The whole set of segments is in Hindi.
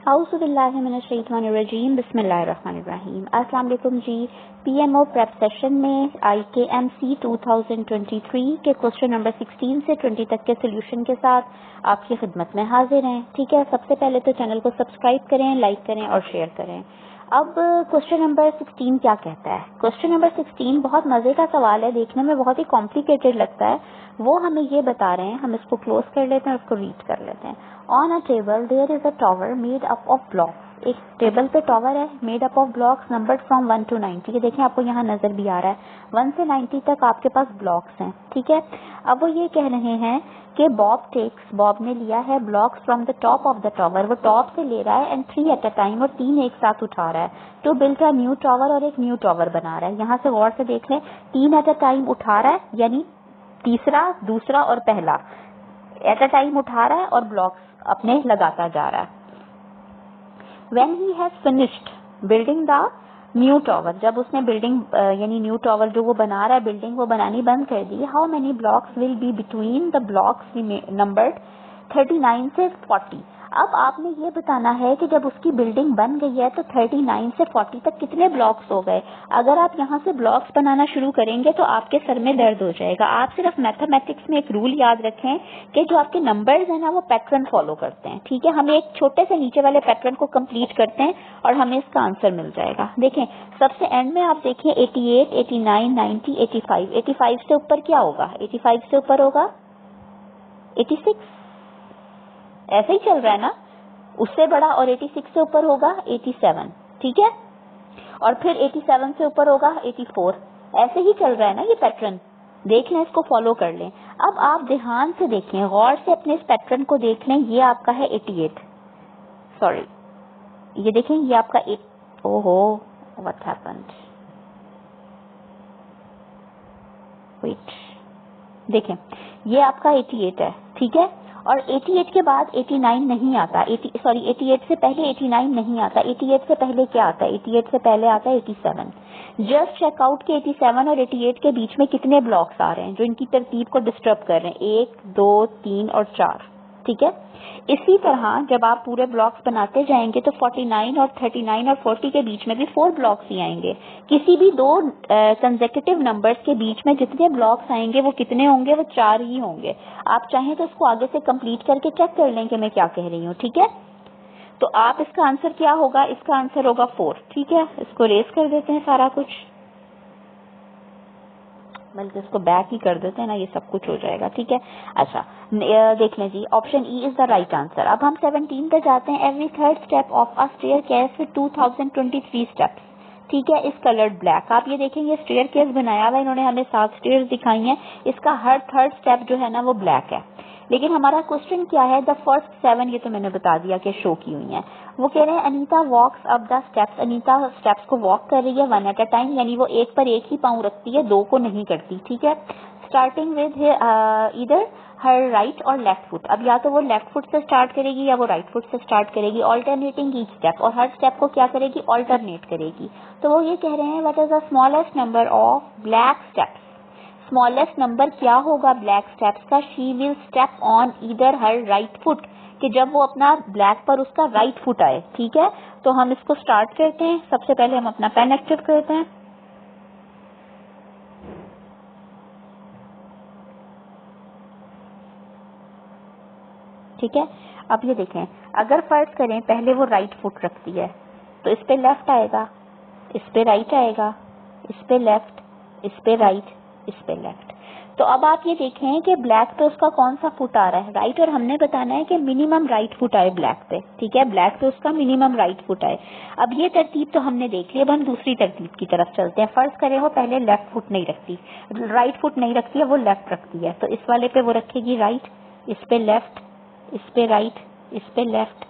औज़ुबिल्लाहिमिनश्शैतानिर्रजीम बिस्मिल्लाहिर्रहमानिर्रहीम। अस्सलाम वालेकुम जी। पीएमओ प्रेप सेशन में IKMC 2023 के क्वेश्चन नंबर 16 से 20 तक के सोल्यूशन के साथ आपकी खिदमत में हाजिर हैं। ठीक है, सबसे पहले तो चैनल को सब्सक्राइब करें, लाइक करें और शेयर करें। अब क्वेश्चन नंबर 16 क्या कहता है? क्वेश्चन नंबर 16 बहुत मजे का सवाल है, देखने में बहुत ही कॉम्प्लिकेटेड लगता है। वो हमें ये बता रहे हैं, हम इसको क्लोज कर लेते हैं और उसको रीड कर लेते हैं। On a table there is a tower made up of blocks. एक टेबल पे टॉवर है made up of blocks numbered from 1 to 90। ये देखें, आपको यहाँ नजर भी आ रहा है 1 से 90 तक आपके पास ब्लॉक्स हैं। ठीक है, अब वो ये कह रहे हैं कि बॉब ने लिया है blocks from the top of the tower. वो टॉप से ले रहा है एंड 3 एट अ टाइम, और 3 एक साथ उठा रहा है to build a new tower, और एक न्यू टॉवर बना रहा है। यहाँ से गौर से देख लें, 3 एट अ टाइम उठा रहा है, यानी तीसरा, दूसरा और पहला एट अ टाइम उठा रहा है और ब्लॉक्स अपने लगाता जा रहा है। When he has finished building the new tower, जब उसने बिल्डिंग यानी न्यू टॉवर जो वो बना रहा है, बिल्डिंग वो बनानी बंद कर दी। How many blocks will be between the blocks numbered 39 से 40। अब आपने ये बताना है कि जब उसकी बिल्डिंग बन गई है तो 39 से 40 तक कितने ब्लॉक्स हो गए। अगर आप यहाँ से ब्लॉक्स बनाना शुरू करेंगे तो आपके सर में दर्द हो जाएगा। आप सिर्फ मैथमेटिक्स में एक रूल याद रखें कि जो आपके नंबर्स हैं ना, वो पैटर्न फॉलो करते हैं। ठीक है, हम एक छोटे से नीचे वाले पैटर्न को कंप्लीट करते हैं और हमें इसका आंसर मिल जाएगा। देखें, सबसे एंड में आप देखिए 88, 89, 90, 85। 85 से ऊपर क्या होगा? 85 से ऊपर होगा 86, ऐसे ही चल रहा है ना। उससे बड़ा और 86 से ऊपर होगा 87। ठीक है, और फिर 87 से ऊपर होगा 84। ऐसे ही चल रहा है ना ये पैटर्न। देख लें, इसको फॉलो कर लें। अब आप ध्यान से देखें, गौर से अपने इस पैटर्न को देख लें। ये आपका है 88, सॉरी, ये देखें, ये आपका ओहो, व्हाट हैपेंड, वेट, देखें, ये आपका 88 है। ठीक है, और 88 के बाद 89 नहीं आता। 88 से पहले 89 नहीं आता। 88 से पहले क्या आता है? 88 से पहले आता है 87। जस्ट चेकआउट के 87 और 88 के बीच में कितने ब्लॉक्स आ रहे हैं जो इनकी तरतीब को डिस्टर्ब कर रहे हैं? 1, 2, 3 और 4। ठीक है, इसी तरह जब आप पूरे ब्लॉक्स बनाते जाएंगे तो 49 और 39 और 40 के बीच में भी 4 ब्लॉक्स ही आएंगे। किसी भी दो कंसेक्यूटिव नंबर्स के बीच में जितने ब्लॉक्स आएंगे वो कितने होंगे? वो 4 ही होंगे। आप चाहें तो इसको आगे से कंप्लीट करके चेक कर लें कि मैं क्या कह रही हूँ। ठीक है, तो आप इसका आंसर क्या होगा? इसका आंसर होगा 4। ठीक है, इसको रेस कर देते हैं सारा कुछ, बल्कि इसको बैक ही कर देते हैं ना, ये सब कुछ हो जाएगा। ठीक है, अच्छा देख लें जी, option E is the right answer. अब हम 17 पे जाते हैं। Every third step of a staircase with 2023 steps. ठीक है, इस कलर्ड ब्लैक। आप ये देखेंगे स्टेयर केस बनाया हुआ है, इन्होंने हमें 7 स्टेयर्स दिखाई हैं। इसका हर थर्ड स्टेप जो है ना वो ब्लैक है। लेकिन हमारा क्वेश्चन क्या है? द फर्स्ट 7, ये तो मैंने बता दिया कि शो की हुई है। वो कह रहे हैं Anita walks up the steps. Anita steps को वॉक कर रही है 1 एट अ टाइम, यानी वो एक पर एक ही पाँव रखती है, 2 को नहीं करती। ठीक है, स्टार्टिंग विद इधर हर राइट और लेफ्ट फुट। अब या तो वो लेफ्ट फुट से स्टार्ट करेगी या वो राइट फुट से स्टार्ट करेगी। ऑल्टरनेटिंग ईच स्टेप, और हर स्टेप को क्या करेगी? ऑल्टरनेट करेगी। तो वो ये कह रहे हैं what is the smallest number of black steps. Smallest number क्या होगा ब्लैक स्टेप्स का? She will step on either her right foot, कि जब वो अपना ब्लैक पर उसका राइट फुट आए। ठीक है, तो हम इसको स्टार्ट करते हैं। सबसे पहले हम अपना पेन एक्टिव करते हैं। ठीक है, अब ये देखें, अगर फर्ज करें पहले वो राइट फुट रखती है तो इस पे लेफ्ट आएगा, इस पे राइट आएगा, इस पे लेफ्ट, इस पे राइट, इस पे लेफ्ट। तो अब आप ये देखें कि ब्लैक पे उसका कौन सा फुट आ रहा है? राइट, और हमने बताना है कि मिनिमम राइट फुट आए ब्लैक पे। ठीक है, ब्लैक पे उसका मिनिमम राइट फुट आए। अब ये तरतीब तो हमने देख ली, अब हम दूसरी तरतीब की तरफ चलते हैं। फर्ज करें वो पहले लेफ्ट फुट नहीं रखती, राइट फुट नहीं रखती है, वो लेफ्ट रखती है, तो इस वाले पे वो रखेगी राइट, इस पे लेफ्ट, इस पे राइट, इस पे लेफ्ट,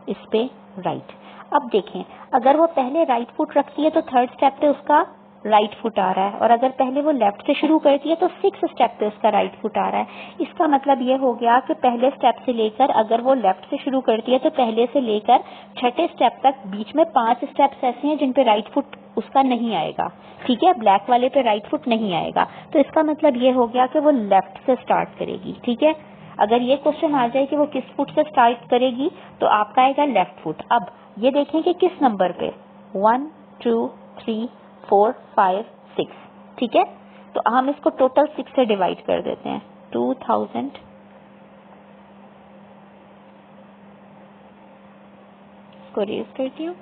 इस पे राइट। अब देखें, अगर वो पहले राइट फुट रखती है तो थर्ड स्टेप पे उसका राइट फुट आ रहा है, और अगर पहले वो लेफ्ट से शुरू करती है तो 6 स्टेप पे उसका राइट फुट आ रहा है। इसका मतलब ये हो गया कि पहले स्टेप से लेकर, अगर वो लेफ्ट से शुरू करती है तो पहले से लेकर 6ठे स्टेप तक बीच में 5 स्टेप्स ऐसे हैं जिन पे राइट फुट उसका नहीं आएगा। ठीक है, ब्लैक वाले पे राइट फुट नहीं आएगा, तो इसका मतलब ये हो गया कि वो लेफ्ट से स्टार्ट करेगी। ठीक है, अगर ये क्वेश्चन आ जाए कि वो किस फुट से स्टार्ट करेगी तो आपका आएगा लेफ्ट फुट। अब ये देखें कि किस नंबर पे, 1 2 3 4 5 6, ठीक है। तो हम इसको टोटल 6 से डिवाइड कर देते हैं। 2000, इसको रेज करती हूँ,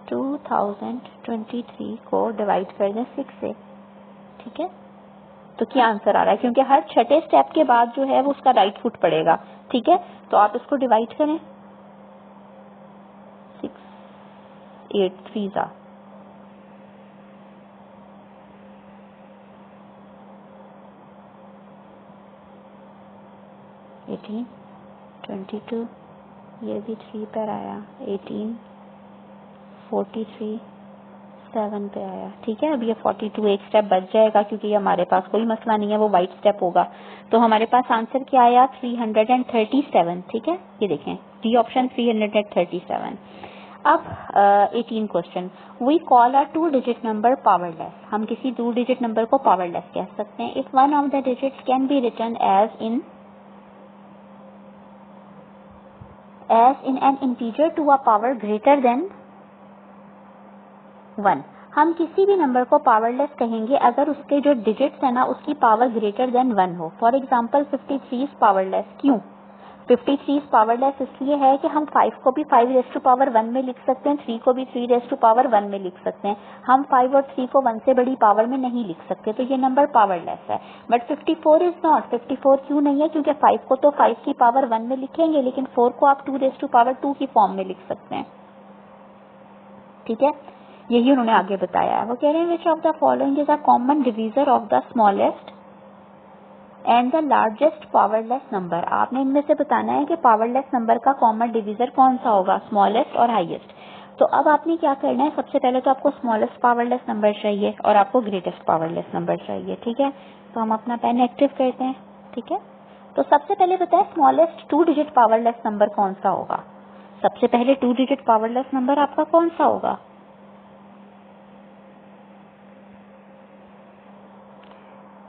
2023 को डिवाइड कर दें 6 से, ठीक है। तो क्या आंसर आ रहा है, क्योंकि हर छठे स्टेप के बाद जो है वो उसका राइट फुट पड़ेगा, ठीक है। तो आप इसको डिवाइड करें, 6 8 3 जा 18 22, ये भी 3 पर आया, 18 43 7 पे आया, ठीक है। अब ये 42 एक स्टेप बच जाएगा क्योंकि ये हमारे पास कोई मसला नहीं है, वो वाइट स्टेप होगा। तो हमारे पास आंसर क्या आया, 337, ठीक है। ये देखें डी ऑप्शन 337। अब 18 question, we call a 2 digit number powerless. हम किसी 2 डिजिट नंबर को पावरलेस कह सकते हैं if one of the digits can be written as in an integer to a power greater than 1। हम किसी भी नंबर को पावरलेस कहेंगे अगर उसके जो डिजिट्स है ना उसकी पावर ग्रेटर देन 1 हो। For example 53 is powerless. क्यों 53 इज पावरलेस? इसलिए है कि हम 5 को भी 5 रेज़ टू पावर 1 में लिख सकते हैं, 3 को भी 3 रेज़ टू पावर 1 में लिख सकते हैं। हम 5 और 3 को 1 से बड़ी पावर में नहीं लिख सकते, तो ये नंबर पावरलेस है। But 54 is not. 54 क्यों नहीं है? क्योंकि 5 को तो 5 की पावर 1 में लिखेंगे, लेकिन 4 को आप 2 रेज़ टू पावर 2 की फॉर्म में लिख सकते हैं, ठीक है। यही उन्होंने आगे बताया है। वो कह रहे हैं which of the following is a common divisor of the smallest and the largest powerless number. आपने इनमें से बताना है कि पावरलेस नंबर का कॉमन डिवीजर कौन सा होगा, स्मॉलेस्ट और हाईएस्ट। तो अब आपने क्या करना है, सबसे पहले तो आपको स्मॉलेस्ट पावरलेस नंबर चाहिए और आपको ग्रेटेस्ट पावरलेस नंबर चाहिए, ठीक है। तो हम अपना पेन एक्टिव करते हैं, ठीक है। तो सबसे पहले बताएं स्मॉलेस्ट 2 डिजिट पावरलेस नंबर कौन सा होगा। सबसे पहले 2 डिजिट पावरलेस नंबर आपका कौन सा होगा?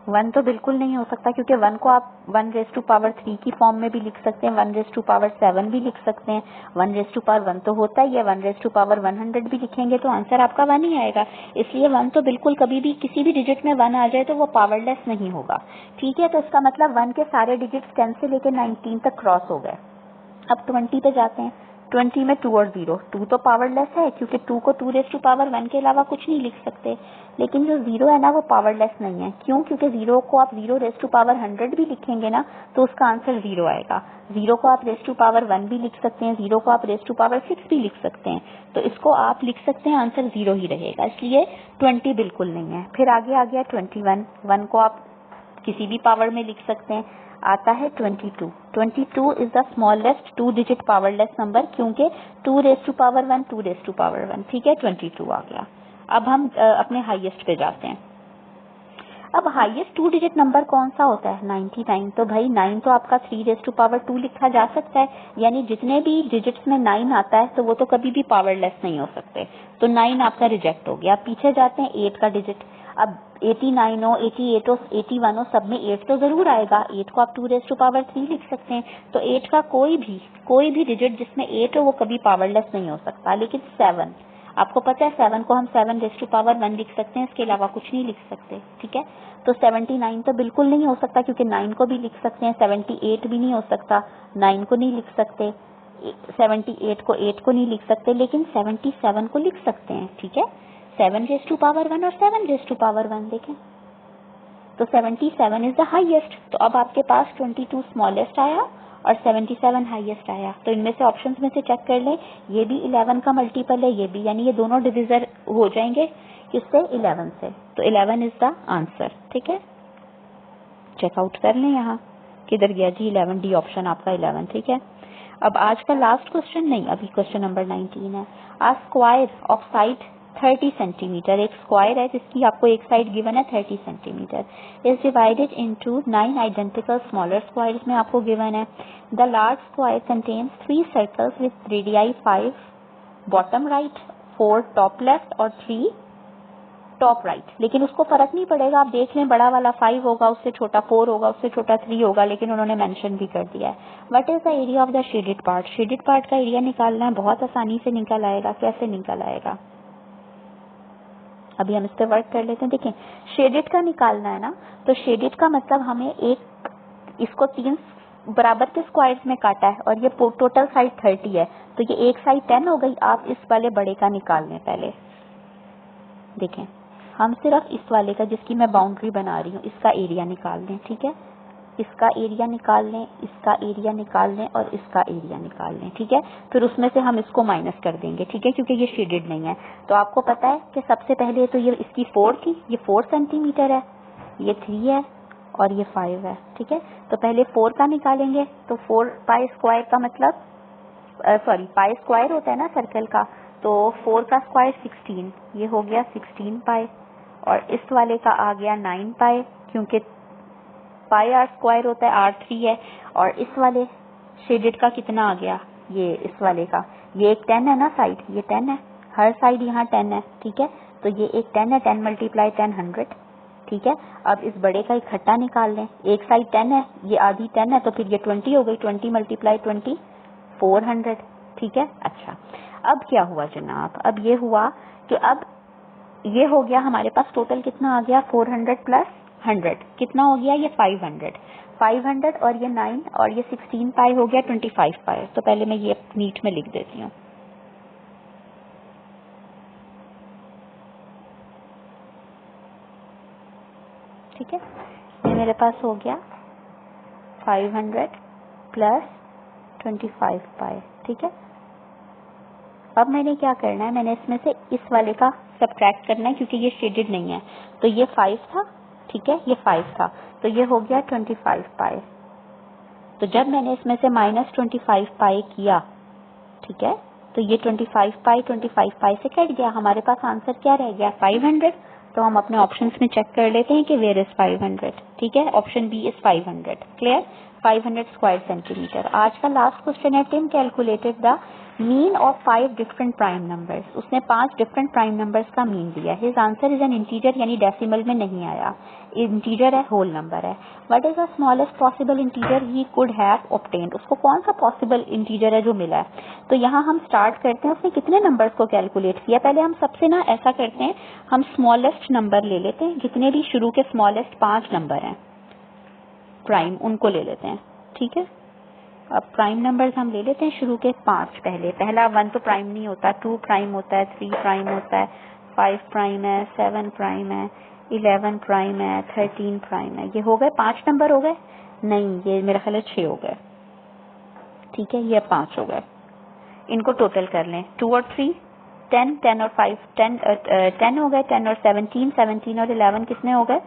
1 तो बिल्कुल नहीं हो सकता, क्योंकि 1 को आप 1 रेज़ टू पावर 3 की फॉर्म में भी लिख सकते हैं, 1 रेज़ टू पावर 7 भी लिख सकते हैं, 1 रेज़ टू पावर 1 तो होता ही है, 1 रेज़ टू पावर 100 भी लिखेंगे तो आंसर आपका 1 ही आएगा। इसलिए 1 तो बिल्कुल कभी भी किसी भी डिजिट में 1 आ जाए तो वो पावरलेस नहीं होगा, ठीक है। तो इसका मतलब 1 के सारे डिजिट्स 10 से लेकर 19 तक क्रॉस हो गए। अब 20 पे जाते हैं। 20 में 2 और 0, 2 तो पावरलेस है क्योंकि 2 को 2 रेज़ टू पावर 1 के अलावा कुछ नहीं लिख सकते। लेकिन जो 0 है ना वो पावरलेस नहीं है। क्यों? क्योंकि 0 को आप 0 रेज़ टू पावर 100 भी लिखेंगे ना तो उसका आंसर 0 आएगा। 0 को आप रेज़ टू पावर 1 भी लिख सकते हैं, 0 को आप रेज़ टू पावर 6 भी लिख सकते हैं, तो इसको आप लिख सकते हैं, आंसर 0 ही रहेगा। इसलिए 20 बिल्कुल नहीं है। फिर आगे आ गया 21, 1 को आप किसी भी पावर में लिख सकते हैं, आता है 22। 22 is the smallest 2 digit powerless number, क्योंकि 2 raise to power 1 2 raise to power 1, ठीक है। 22 आ गया। अब हम अपने हाईएस्ट पे जाते हैं। अब हाईएस्ट 2 डिजिट नंबर कौन सा होता है? 99। तो भाई 9 तो आपका 3 रेज़ टू पावर 2 लिखा जा सकता है, यानी जितने भी डिजिट्स में 9 आता है तो वो तो कभी भी पावरलेस नहीं हो सकते, तो 9 आपका रिजेक्ट हो गया। पीछे जाते हैं 8 का डिजिट। अब 89 हो, 88 हो, 81 हो, सब में 8 तो जरूर आएगा। 8 को आप 2 रेज़ टू पावर 3 लिख सकते हैं, तो 8 का कोई भी डिजिट जिसमें 8 हो वो कभी पावरलेस नहीं हो सकता। लेकिन 7, आपको पता है 7 को हम 7 रेज़ टू पावर 1 लिख सकते हैं, इसके अलावा कुछ नहीं लिख सकते, ठीक है। तो 79 तो बिल्कुल नहीं हो सकता, क्योंकि 9 को भी लिख सकते हैं, 78 भी नहीं हो सकता, 9 को नहीं लिख सकते, 78 को 8 को नहीं लिख सकते, लेकिन 77 को लिख सकते हैं, ठीक है। 7 रेज़ टू पावर 1 और 7 रेज़ टू पावर 1 देखें, तो 77 इज द हाईएस्ट। तो अब आपके पास 22 स्मॉलेस्ट आया और 77 हाईएस्ट आया। तो इनमें से ऑप्शंस में से चेक कर लें, ये भी 11 का मल्टीपल है, ये भी, यानी ये दोनों डिविजर हो जाएंगे किससे? 11 से। तो 11 इज द आंसर, ठीक है। चेकआउट कर लें, यहाँ किधर गया जी? 11, डी ऑप्शन आपका 11, ठीक है। अब आज का लास्ट क्वेश्चन नहीं, अभी क्वेश्चन नंबर 19 है। आ स्क्वायर ऑफ साइड 30 सेंटीमीटर, एक स्क्वायर है जिसकी आपको एक साइड गिवन है 30 centimetre, is divided into 9 identical smaller squares में आपको गिवन है। The large square contains 3 circles with radii 5 bottom right, 4 top left और 3 टॉप राइट, लेकिन उसको फर्क नहीं पड़ेगा, आप देख लें बड़ा वाला 5 होगा, उससे छोटा 4 होगा, उससे छोटा 3 होगा, लेकिन उन्होंने मेंशन भी कर दिया है। What is the area of the shaded part? Shaded part का एरिया निकालना है, बहुत आसानी से निकल आएगा। कैसे निकल आएगा? अभी हम इस पे वर्क कर लेते हैं। देखें, शेडेड का निकालना है ना, तो शेडेड का मतलब हमें इसको 3 बराबर के स्क्वायर्स में काटा है और ये टोटल साइड 30 है, तो ये एक साइड 10 हो गई। आप इस वाले बड़े का निकाल लें पहले। देखें, हम सिर्फ इस वाले का, जिसकी मैं बाउंड्री बना रही हूँ, इसका एरिया निकाल लें। ठीक है, इसका एरिया निकाल लें, इसका एरिया निकाल लें और इसका एरिया निकाल लें। ठीक है, फिर उसमें से हम इसको माइनस कर देंगे। ठीक है, क्योंकि ये शेडेड नहीं है। तो आपको पता है कि सबसे पहले तो ये इसकी 4 थी, ये 4 सेंटीमीटर है, ये 3 है और ये 5 है। ठीक है, तो पहले 4 का निकालेंगे। तो 4 पाई स्क्वायर का मतलब पाई स्क्वायर होता है ना सर्कल का, तो 4 का स्क्वायर 16, ये हो गया 16 पाई। और इस वाले का आ गया 9 पाई, क्योंकि पाई आर स्क्वायर होता है, R3 है। और इस वाले शेडेड का कितना आ गया? ये इस वाले का, ये एक 10 है ना साइड, ये 10 है, हर साइड यहाँ 10 है। ठीक है, तो ये एक 10 है, 10 मल्टीप्लाई 10 100। ठीक है, अब इस बड़े का इकट्ठा निकाल लें। एक साइड 10 है, ये आधी 10 है, तो फिर ये 20 हो गई, 20 मल्टीप्लाई 20 400। ठीक है, अच्छा अब क्या हुआ जनाब? अब ये हुआ कि अब ये हो गया हमारे पास टोटल कितना आ गया? 400 प्लस 100 कितना हो गया? ये 500 और ये 9 और ये 16 पाई हो गया 25 पाई। तो पहले मैं ये नीट में लिख देती हूँ। ठीक है, ये मेरे पास हो गया 500 प्लस 25 पाई। ठीक है, अब मैंने क्या करना है, मैंने इसमें से इस वाले का सब्ट्रैक्ट करना है, क्योंकि ये शेडेड नहीं है। तो ये 5 था, ठीक है, ये 5 था, तो ये हो गया 25 पाई। तो जब मैंने इसमें से माइनस 25 पाई किया, ठीक है, तो ये 25 पाई से कट गया। हमारे पास आंसर क्या रह गया? 500। तो हम अपने ऑप्शंस में चेक कर लेते हैं कि वेयर इज 500। ठीक है, option B is 500। Clear? 500 square centimetre. आज का लास्ट क्वेश्चन है, Tim calculated the mean of 5 different prime numbers. उसने 5 डिफरेंट प्राइम नंबर्स का मीन दिया। His answer is an integer, यानी डेसिमल में नहीं आया, इंटीजर है, होल नंबर है। What is the smallest possible integer he could have obtained? उसको कौन सा पॉसिबल इंटीजर है जो मिला है? तो यहाँ हम स्टार्ट करते हैं, उसने कितने नंबर्स को कैलकुलेट किया। पहले हम सबसे ना ऐसा करते हैं, हम स्मॉलेस्ट नंबर ले लेते हैं, जितने भी शुरू के स्मॉलेस्ट 5 नंबर हैं प्राइम, उनको ले लेते हैं। ठीक है, अब प्राइम नंबर्स हम ले लेते हैं शुरू के 5। पहला 1 तो प्राइम नहीं होता, 2 प्राइम होता है, 3 प्राइम होता है, 5 प्राइम है, 7 प्राइम है, 11 प्राइम है, 13 प्राइम है। ये हो गए 5 नंबर हो गए? नहीं, ये मेरा ख्याल है 6 हो गए। ठीक है, ये 5 हो गए। इनको टोटल कर लें, 2 और 3 10, 10 और 5 10 हो गए, 10 और 17, 17 और 11 कितने हो गए?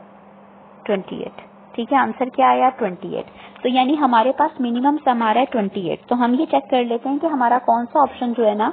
28। ठीक है, आंसर क्या आया? 28। तो यानी हमारे पास मिनिमम सम आ रहा है 28। तो हम ये चेक कर लेते हैं कि हमारा कौन सा ऑप्शन जो है ना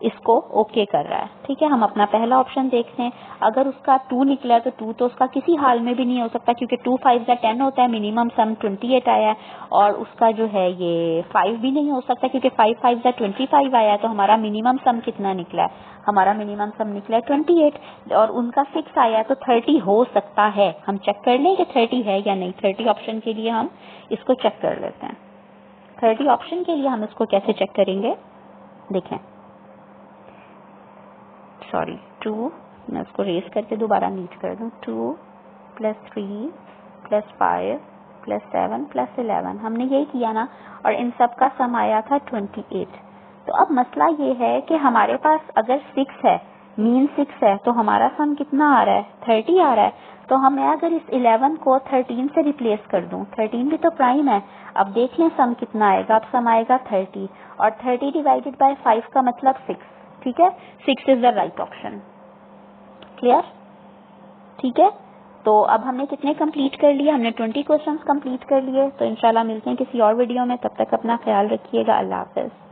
इसको ओके कर रहा है। ठीक है, हम अपना पहला ऑप्शन देखते हैं। अगर उसका 2 निकला है तो 2 तो उसका किसी हाल में भी नहीं हो सकता, क्योंकि 2 5 10 होता है, मिनिमम सम 28 आया है। और उसका जो है ये 5 भी नहीं हो सकता, क्योंकि 5 5 25 आया है। तो हमारा मिनिमम सम कितना निकला है? हमारा मिनिमम सम निकला है 28। और उनका 6 आया है, तो 30 हो सकता है। हम चेक कर लें कि 30 है या नहीं। 30 ऑप्शन के लिए हम इसको चेक कर लेते हैं। 30 ऑप्शन के लिए हम इसको कैसे चेक करेंगे? देखें, सॉरी 2, मैं उसको रेस करके दोबारा नीट कर दूं। 2 प्लस 3 प्लस 5 प्लस 7 प्लस 11, हमने यही किया ना, और इन सब का सम आया था 28। तो अब मसला ये है कि हमारे पास अगर 6 है, मीन 6 है, तो हमारा सम कितना आ रहा है? 30 आ रहा है। तो हमें अगर इस 11 को 13 से रिप्लेस कर दूं, 13 भी तो प्राइम है। अब देख लें सम कितना आएगा। अब सम आएगा 30, और 30 डिवाइडेड बाय 5 का मतलब 6। ठीक है, 6 is the right option. Clear? ठीक है, तो अब हमने कितने कंप्लीट कर लिए? हमने 20 क्वेश्चंस कंप्लीट कर लिए। तो इंशाल्लाह मिलते हैं किसी और वीडियो में, तब तक अपना ख्याल रखिएगा। अल्लाह हाफिज।